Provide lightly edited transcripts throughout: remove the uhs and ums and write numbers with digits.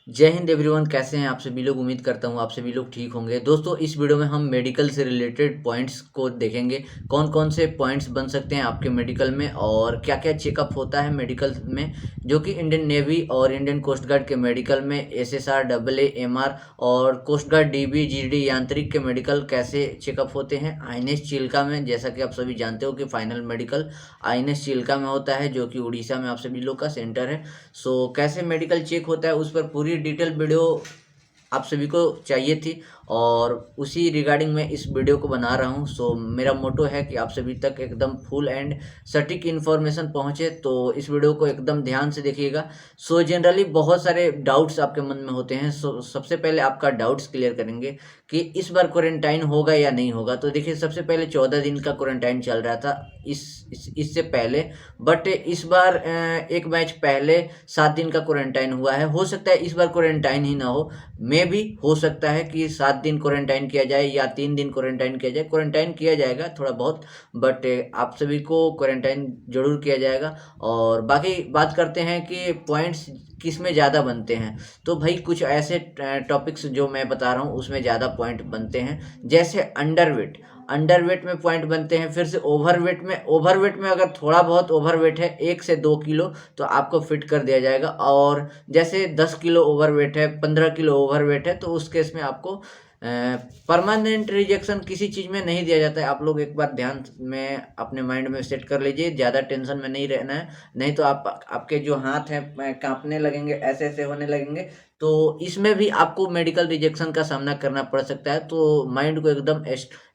जय हिंद एवरीवन। कैसे हैं आप सभी लोग। उम्मीद करता हूँ आप सभी लोग ठीक होंगे। दोस्तों, इस वीडियो में हम मेडिकल से रिलेटेड पॉइंट्स को देखेंगे। कौन कौन से पॉइंट्स बन सकते हैं आपके मेडिकल में और क्या क्या चेकअप होता है मेडिकल में, जो कि इंडियन नेवी और इंडियन कोस्ट गार्ड के मेडिकल में एसएसआर, डबल एमआर और कोस्ट गार्ड डीबी जीडी यांत्रिक के मेडिकल कैसे चेकअप होते हैं। आईएनएस चिल्का में, जैसा कि आप सभी जानते हो कि फाइनल मेडिकल आईएनएस चिल्का में होता है, जो कि उड़ीसा में आप सभी लोग का सेंटर है। सो कैसे मेडिकल चेक होता है उस पर पूरी डिटेल वीडियो आप सभी को चाहिए थी और उसी रिगार्डिंग मैं इस वीडियो को बना रहा हूँ। सो मेरा मोटो है कि आप सभी तक एकदम फुल एंड सटीक इन्फॉर्मेशन पहुँचे, तो इस वीडियो को एकदम ध्यान से देखिएगा। सो जनरली बहुत सारे डाउट्स आपके मन में होते हैं। सो सबसे पहले आपका डाउट्स क्लियर करेंगे कि इस बार क्वारंटाइन होगा या नहीं होगा। तो देखिए, सबसे पहले 14 दिन का क्वारंटाइन चल रहा था इससे पहले, बट इस बार एक मैच पहले 7 दिन का क्वारंटाइन हुआ है। हो सकता है इस बार क्वारंटाइन ही ना हो, मे भी हो सकता है कि 7 दिन क्वारंटाइन किया जाए या 3 दिन क्वारंटाइन किया जाए। क्वारंटाइन किया जाएगा थोड़ा बहुत, बट आप सभी को क्वारंटाइन जरूर किया जाएगा। और बाकी बात करते हैं कि पॉइंट्स किस में ज़्यादा बनते हैं। तो भाई कुछ ऐसे टॉपिक्स जो मैं बता रहा हूँ उसमें ज़्यादा पॉइंट बनते हैं, जैसे अंडरवेट में पॉइंट बनते हैं। फिर से ओवरवेट में अगर थोड़ा बहुत ओवरवेट है 1 से 2 किलो, तो आपको फिट कर दिया जाएगा। और जैसे 10 किलो ओवरवेट है, 15 किलो ओवरवेट है, तो उस केस में आपको परमानेंट रिजेक्शन किसी चीज़ में नहीं दिया जाता है। आप लोग एक बार ध्यान में अपने माइंड में सेट कर लीजिए, ज़्यादा टेंशन में नहीं रहना है, नहीं तो आपके जो हाथ हैं कांपने लगेंगे, ऐसे ऐसे होने लगेंगे। तो इसमें भी आपको मेडिकल रिजेक्शन का सामना करना पड़ सकता है। तो माइंड को एकदम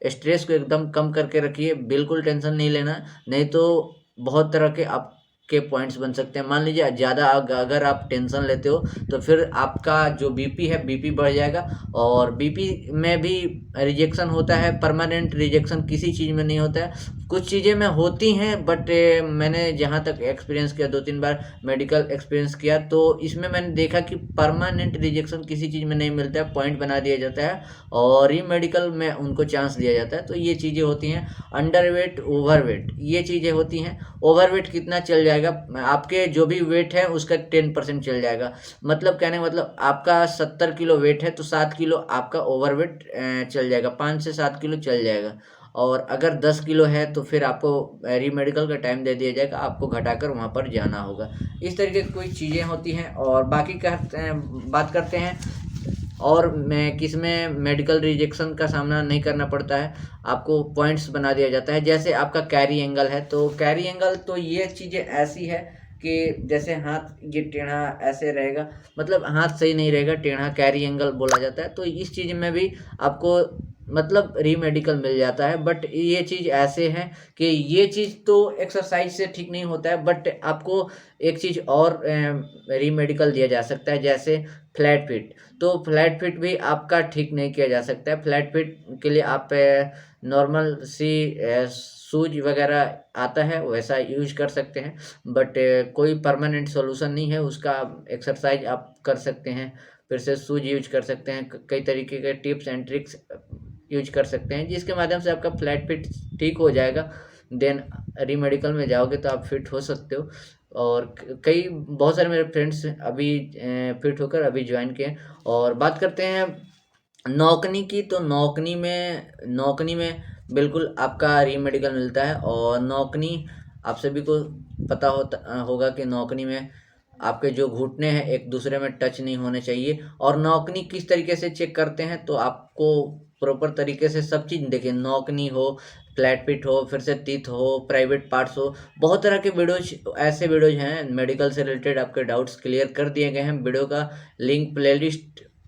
स्ट्रेस को एकदम कम करके रखिए, बिल्कुल टेंशन नहीं लेना, नहीं तो बहुत तरह के आपके पॉइंट्स बन सकते हैं। मान लीजिए ज़्यादा अगर आप टेंशन लेते हो तो फिर आपका जो बीपी है, बीपी बढ़ जाएगा। और बीपी में भी रिजेक्शन होता है, परमानेंट रिजेक्शन किसी चीज़ में नहीं होता है। कुछ चीज़ें में होती हैं, बट मैंने जहाँ तक एक्सपीरियंस किया, 2-3 बार मेडिकल एक्सपीरियंस किया, तो इसमें मैंने देखा कि परमानेंट रिजेक्शन किसी चीज़ में नहीं मिलता है, पॉइंट बना दिया जाता है और री मेडिकल में उनको चांस दिया जाता है। तो ये चीज़ें होती हैं। अंडरवेट, ओवरवेट, ये चीज़ें होती हैं। ओवरवेट कितना चल जाएगा, आपके जो भी वेट है उसका 10% चल जाएगा। मतलब कहने का मतलब आपका 70 किलो वेट है तो 7 किलो आपका ओवरवेट चल जाएगा, 5 से 7 किलो चल जाएगा। और अगर 10 किलो है तो फिर आपको री मेडिकल का टाइम दे दिया जाएगा, आपको घटाकर वहाँ पर जाना होगा। इस तरीके की कोई चीज़ें होती हैं। और बाकी बात करते हैं और मैं किस में मेडिकल रिजेक्शन का सामना नहीं करना पड़ता है, आपको पॉइंट्स बना दिया जाता है। जैसे आपका कैरी एंगल है, तो कैरी एंगल तो ये चीज़ें ऐसी है कि जैसे हाथ ये टेढ़ा ऐसे रहेगा, मतलब हाथ सही नहीं रहेगा, टेढ़ा कैरी एंगल बोला जाता है। तो इस चीज़ में भी आपको मतलब री मेडिकल मिल जाता है। बट ये चीज़ ऐसे है कि ये चीज़ तो एक्सरसाइज से ठीक नहीं होता है, बट आपको एक चीज़ और री मेडिकल दिया जा सकता है, जैसे फ्लैट फिट। तो फ्लैट फिट भी आपका ठीक नहीं किया जा सकता है। फ्लैट फिट के लिए आप नॉर्मल सी सूज वगैरह आता है वैसा यूज कर सकते हैं, बट कोई परमानेंट सॉल्यूशन नहीं है उसका। एक्सरसाइज आप कर सकते हैं, फिर से सूज यूज कर सकते हैं, कई तरीके के टिप्स एंड ट्रिक्स यूज कर सकते हैं, जिसके माध्यम से आपका फ्लैट फिट ठीक हो जाएगा। देन री मेडिकल में जाओगे तो आप फिट हो सकते हो। और कई बहुत सारे मेरे फ्रेंड्स अभी फिट होकर अभी ज्वाइन किए हैं। और बात करते हैं नौकनी की, तो नौकनी में बिल्कुल आपका री मेडिकल मिलता है। और नौकनी आप सभी को पता होगा कि नौकनी में आपके जो घुटने हैं एक दूसरे में टच नहीं होने चाहिए। और नौकनी किस तरीके से चेक करते हैं, तो आपको प्रॉपर तरीके से सब चीज़ देखिए, नौकनी हो, फ्लैट फिट हो, फिर से टीथ हो, प्राइवेट पार्ट्स हो, बहुत तरह के वीडियोज, ऐसे वीडियोज हैं मेडिकल से रिलेटेड, आपके डाउट्स क्लियर कर दिए गए हैं। वीडियो का लिंक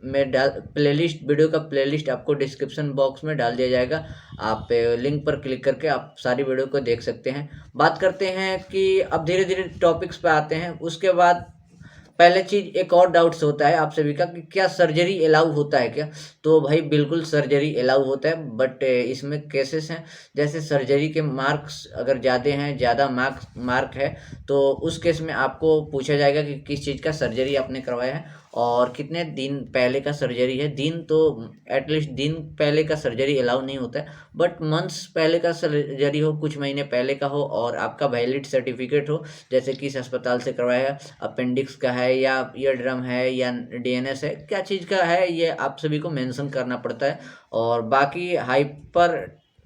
वीडियो का प्लेलिस्ट आपको डिस्क्रिप्शन बॉक्स में डाल दिया जाएगा। आप लिंक पर क्लिक करके आप सारी वीडियो को देख सकते हैं। बात करते हैं कि अब धीरे धीरे टॉपिक्स पे आते हैं। उसके बाद पहले चीज एक और डाउट्स होता है आप सभी का कि क्या सर्जरी अलाउ होता है क्या। तो भाई बिल्कुल सर्जरी अलाउ होता है, बट इसमें केसेस हैं, जैसे सर्जरी के मार्क्स अगर ज़्यादा हैं, ज़्यादा मार्क है, तो उस केस में आपको पूछा जाएगा कि किस चीज़ का सर्जरी आपने करवाया है और कितने दिन पहले का सर्जरी है। दिन तो एटलीस्ट दिन पहले का सर्जरी अलाउ नहीं होता है, बट मंथ्स पहले का सर्जरी हो, कुछ महीने पहले का हो और आपका वैलिड सर्टिफिकेट हो, जैसे किस अस्पताल से करवाया है, अपेंडिक्स का है है या ईयर ड्रम है या डीएनएस है, क्या चीज़ का है ये आप सभी को मेंशन करना पड़ता है। और बाकी हाइपर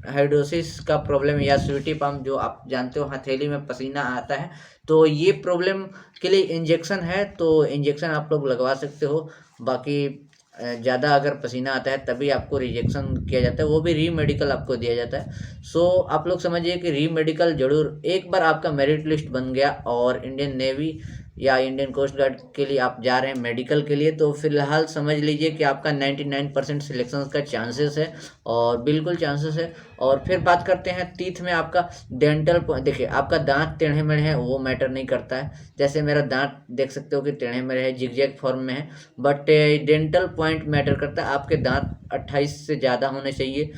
हाइड्रोसिस का प्रॉब्लम या स्वीटी पम्प जो आप जानते हो हथेली में पसीना आता है, तो ये प्रॉब्लम के लिए इंजेक्शन है, तो इंजेक्शन आप लोग लगवा सकते हो। बाकी ज़्यादा अगर पसीना आता है तभी आपको रिजेक्शन किया जाता है, वो भी री मेडिकल आपको दिया जाता है। सो आप लोग समझिए कि री मेडिकल जरूर, एक बार आपका मेरिट लिस्ट बन गया और इंडियन नेवी या इंडियन कोस्ट गार्ड के लिए आप जा रहे हैं मेडिकल के लिए, तो फिलहाल समझ लीजिए कि आपका 99% सिलेक्शन का चांसेस है, और बिल्कुल चांसेस है। और फिर बात करते हैं टीथ में आपका डेंटल। देखिए आपका दांत टेढ़े मेढ़े हैं वो मैटर नहीं करता है, जैसे मेरा दांत देख सकते हो कि टेढ़े मेढ़े है, जिगजैग फॉर्म में है, बट डेंटल पॉइंट मैटर करता है। आपके दांत 28 से ज़्यादा होने चाहिए।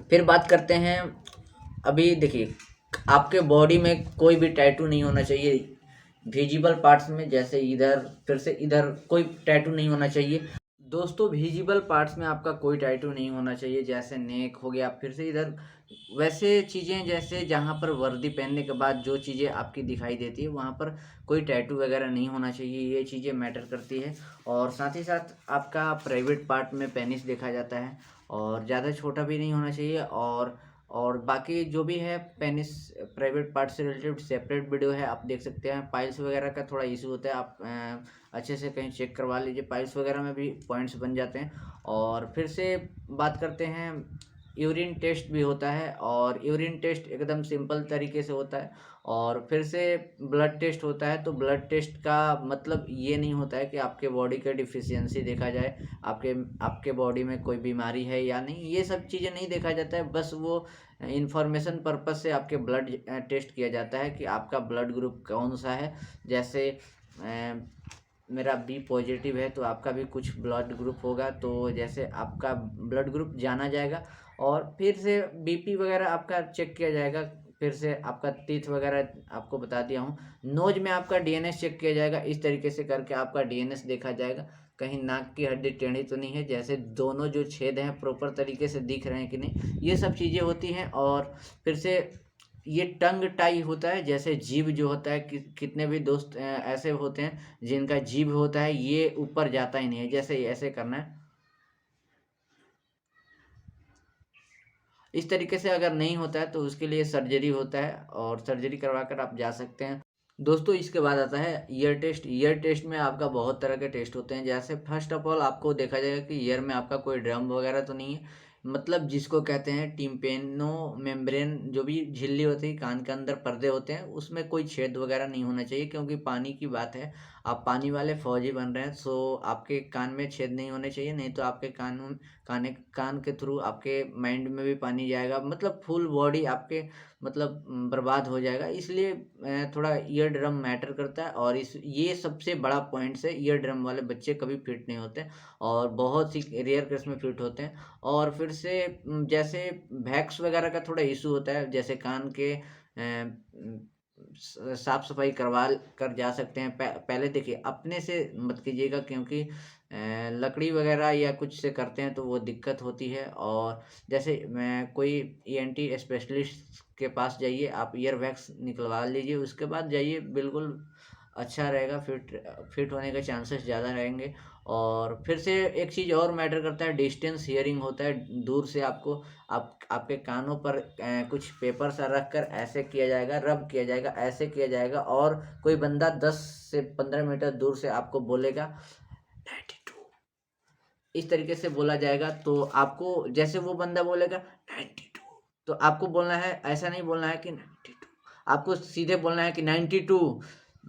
फिर बात करते हैं, अभी देखिए आपके बॉडी में कोई भी टैटू नहीं होना चाहिए विजिबल पार्ट्स में, जैसे इधर फिर से इधर कोई टैटू नहीं होना चाहिए दोस्तों। विजिबल पार्ट्स में आपका कोई टैटू नहीं होना चाहिए, जैसे नेक हो गया, फिर से इधर वैसे चीज़ें जैसे जहाँ पर वर्दी पहनने के बाद जो चीज़ें आपकी दिखाई देती है वहाँ पर कोई टैटू वगैरह नहीं होना चाहिए, ये चीज़ें मैटर करती है। और साथ ही साथ आपका प्राइवेट पार्ट में पेनिस देखा जाता है, और ज़्यादा छोटा भी नहीं होना चाहिए। और बाकी जो भी है पेनिस प्राइवेट पार्ट से रिलेटेड सेपरेट वीडियो है, आप देख सकते हैं। पाइल्स वगैरह का थोड़ा इशू होता है, आप अच्छे से कहीं चेक करवा लीजिए, पाइल्स वगैरह में भी पॉइंट्स बन जाते हैं। और फिर से बात करते हैं, यूरिन टेस्ट भी होता है, और यूरिन टेस्ट एकदम सिंपल तरीके से होता है। और फिर से ब्लड टेस्ट होता है, तो ब्लड टेस्ट का मतलब ये नहीं होता है कि आपके बॉडी का डिफिशियंसी देखा जाए, आपके आपके बॉडी में कोई बीमारी है या नहीं, ये सब चीज़ें नहीं देखा जाता है। बस वो इंफॉर्मेशन पर्पस से आपके ब्लड टेस्ट किया जाता है कि आपका ब्लड ग्रुप कौन सा है। जैसे मेरा बी पॉजिटिव है तो आपका भी कुछ ब्लड ग्रुप होगा, तो जैसे आपका ब्लड ग्रुप जाना जाएगा। और फिर से बीपी वगैरह आपका चेक किया जाएगा। फिर से आपका टीथ वगैरह आपको बता दिया हूँ। नोज में आपका डीएनएस चेक किया जाएगा, इस तरीके से करके आपका डीएनएस देखा जाएगा कहीं नाक की हड्डी टेढ़ी तो नहीं है, जैसे दोनों जो छेद हैं प्रॉपर तरीके से दिख रहे हैं कि नहीं, ये सब चीज़ें होती हैं। और फिर से ये टंग टाई होता है, जैसे जीभ जो होता है कितने भी दोस्त ऐसे होते हैं जिनका जीभ होता है ये ऊपर जाता ही नहीं है, जैसे ऐसे करना है, इस तरीके से अगर नहीं होता है तो उसके लिए सर्जरी होता है, और सर्जरी करवा कर आप जा सकते हैं दोस्तों। इसके बाद आता है ईयर टेस्ट। ईयर टेस्ट में आपका बहुत तरह के टेस्ट होते हैं, जैसे फर्स्ट ऑफ ऑल आपको देखा जाएगा कि ईयर में आपका कोई ड्रम वगैरह तो नहीं है, मतलब जिसको कहते हैं टिम्पेनो मेम्ब्रेन, जो भी झिल्ली होती है कान के अंदर पर्दे होते हैं उसमें कोई छेद वगैरह नहीं होना चाहिए, क्योंकि पानी की बात है, आप पानी वाले फौजी बन रहे हैं, सो आपके कान में छेद नहीं होने चाहिए, नहीं तो आपके कान के थ्रू आपके माइंड में भी पानी जाएगा, मतलब फुल बॉडी आपके मतलब बर्बाद हो जाएगा। इसलिए थोड़ा ईयर ड्रम मैटर करता है, और इस ये सबसे बड़ा पॉइंट है, ईयर ड्रम वाले बच्चे कभी फिट नहीं होते, और बहुत ही रेयर केस में फिट होते हैं। और फिर से जैसे वैक्स वगैरह का थोड़ा इशू होता है, जैसे कान के साफ सफाई करवा कर जा सकते हैं। पहले देखिए अपने से मत कीजिएगा, क्योंकि लकड़ी वगैरह या कुछ से करते हैं तो वो दिक्कत होती है। और जैसे मैं कोई ईएनटी स्पेशलिस्ट के पास जाइए, आप ईयर वैक्स निकलवा लीजिए, उसके बाद जाइए, बिल्कुल अच्छा रहेगा, फिट होने के चांसेस ज़्यादा रहेंगे। और फिर से एक चीज़ और मैटर करता है, डिस्टेंस हियरिंग होता है, दूर से आपको आपके कानों पर कुछ पेपर सा रख कर ऐसे किया जाएगा, रब किया जाएगा, ऐसे किया जाएगा, और कोई बंदा 10 से 15 मीटर दूर से आपको बोलेगा 92, इस तरीके से बोला जाएगा, तो आपको जैसे वो बंदा बोलेगा 92, तो आपको बोलना है, ऐसा नहीं बोलना है कि 92, आपको सीधे बोलना है कि 92,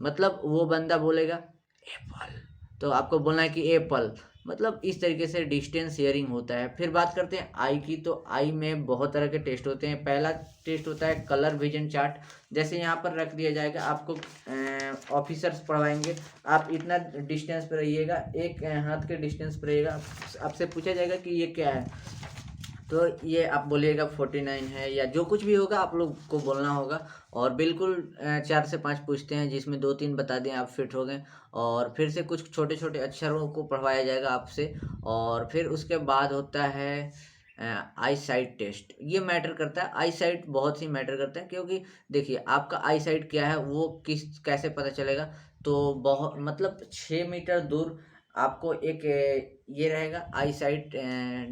मतलब वो बंदा बोलेगा एप्पल, तो आपको बोलना है कि एप्पल, मतलब इस तरीके से डिस्टेंस शेयरिंग होता है। फिर बात करते हैं आई की, तो आई में बहुत तरह के टेस्ट होते हैं। पहला टेस्ट होता है कलर विजन चार्ट, जैसे यहाँ पर रख दिया जाएगा, आपको ऑफिसर्स पढ़वाएंगे, आप इतना डिस्टेंस पर रहिएगा, एक हाथ के डिस्टेंस पर रहिएगा, आपसे पूछा जाएगा कि ये क्या है, तो ये आप बोलिएगा 49 है, या जो कुछ भी होगा आप लोग को बोलना होगा। और बिल्कुल 4 से 5 पूछते हैं, जिसमें 2-3 बता दें आप फिट हो गए। और फिर से कुछ छोटे छोटे अक्षरों को पढ़वाया जाएगा आपसे। और फिर उसके बाद होता है आई साइट टेस्ट। ये मैटर करता है, आई साइट बहुत ही मैटर करता है, क्योंकि देखिए आपका आई साइट क्या है वो कैसे पता चलेगा, तो बहुत मतलब 6 मीटर दूर आपको एक ये रहेगा आई साइट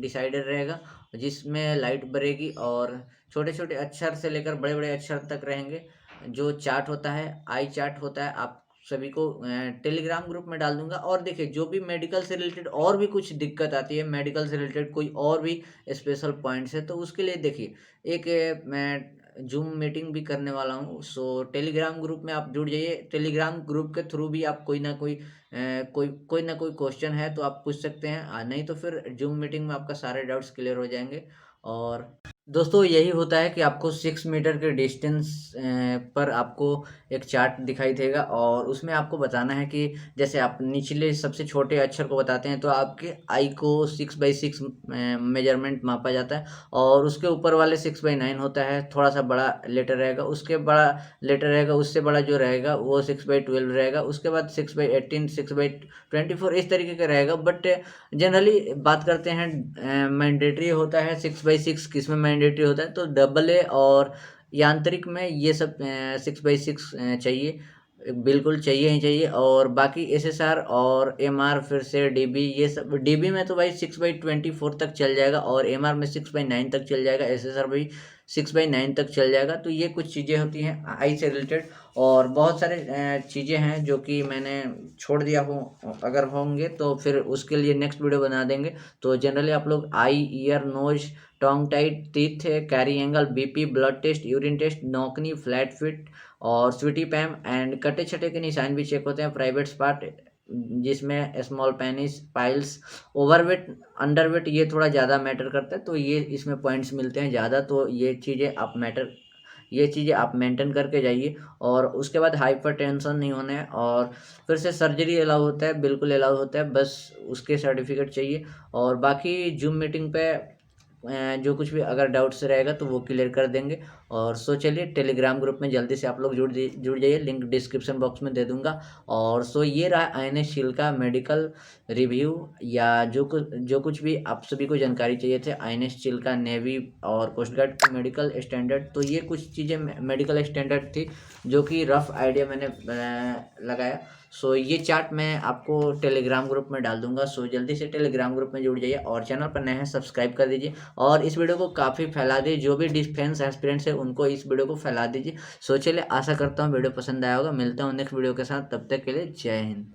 डिसाइडर रहेगा, जिसमें लाइट बरेगी और छोटे छोटे अक्षर से लेकर बड़े बड़े अक्षर तक रहेंगे। जो चार्ट होता है, आई चार्ट होता है, आप सभी को टेलीग्राम ग्रुप में डाल दूंगा। और देखिए, जो भी मेडिकल से रिलेटेड और भी कुछ दिक्कत आती है, मेडिकल से रिलेटेड कोई और भी स्पेशल पॉइंट्स है, तो उसके लिए देखिए एक मैं जूम मीटिंग भी करने वाला हूँ। सो टेलीग्राम ग्रुप में आप जुड़ जाइए। टेलीग्राम ग्रुप के थ्रू भी आप कोई ना कोई क्वेश्चन है तो आप पूछ सकते हैं, नहीं तो फिर जूम मीटिंग में आपका सारे डाउट्स क्लियर हो जाएंगे। और दोस्तों, यही होता है कि आपको 6 मीटर के डिस्टेंस पर आपको एक चार्ट दिखाई देगा, और उसमें आपको बताना है कि जैसे आप निचले सबसे छोटे अक्षर को बताते हैं तो आपके आई को 6x6 मेजरमेंट मापा जाता है, और उसके ऊपर वाले 6x9 होता है, थोड़ा सा बड़ा लेटर रहेगा, उसके बड़ा लेटर रहेगा, उससे बड़ा जो रहेगा वो 6x12 रहेगा, उसके बाद 6x18, 6x24 इस तरीके का रहेगा। बट जनरली बात करते हैं, मैंडेटरी होता है 6x6, किस में मैंडेटरी होता है तो डबल ए और यांत्रिक में ये सब 6x6 चाहिए, बिल्कुल चाहिए ही चाहिए। और बाकी एसएसआर और एमआर, फिर से डीबी, ये सब डीबी में तो भाई 6x24 तक चल जाएगा, और एमआर में 6x9 तक चल जाएगा, एसएसआर भी 6x9 तक चल जाएगा। तो ये कुछ चीज़ें होती हैं आई से रिलेटेड, और बहुत सारे चीज़ें हैं जो कि मैंने छोड़ दिया हूँ, अगर होंगे तो फिर उसके लिए नेक्स्ट वीडियो बना देंगे। तो जनरली आप लोग eye, ear, nose, tongue tight, teeth, carry angle, BP, blood test, urine test, नौकनी, फ्लैट फिट और स्वीटी पैम एंड कटे छटे के निशान भी चेक होते हैं। प्राइवेट स्पॉट, जिसमें small penis, piles, overweight, underweight, ये थोड़ा ज़्यादा मैटर करता है, तो ये इसमें पॉइंट्स मिलते हैं ज़्यादा। तो ये चीज़ें आप मेंटेन करके जाइए। और उसके बाद हाइपर टेंशन नहीं होना है, और फिर से सर्जरी अलाउ होता है, बिल्कुल अलाउ होता है, बस उसके सर्टिफिकेट चाहिए। और बाकी जूम मीटिंग पे जो कुछ भी अगर डाउट्स रहेगा तो वो क्लियर कर देंगे। और सो चलिए, टेलीग्राम ग्रुप में जल्दी से आप लोग जुड़ जाइए, लिंक डिस्क्रिप्शन बॉक्स में दे दूंगा। और सो ये रहा आईएनएस शील का मेडिकल रिव्यू, या जो कुछ भी आप सभी को जानकारी चाहिए थे आईएनएस शील का, नेवी और कोस्ट गार्ड की मेडिकल स्टैंडर्ड। तो ये कुछ चीज़ें मेडिकल स्टैंडर्ड थी जो कि रफ आइडिया मैंने लगाया। सो ये चार्ट मैं आपको टेलीग्राम ग्रुप में डाल दूंगा। सो जल्दी से टेलीग्राम ग्रुप में जुड़ जाइए, और चैनल पर नए हैं सब्सक्राइब कर दीजिए, और इस वीडियो को काफ़ी फैला दीजिए। जो भी डिफेंस एस्पिरेंट्स है उनको इस वीडियो को फैला दीजिए। सो चलिए, आशा करता हूँ वीडियो पसंद आया होगा। मिलता हूँ नेक्स्ट वीडियो के साथ, तब तक के लिए जय हिंद।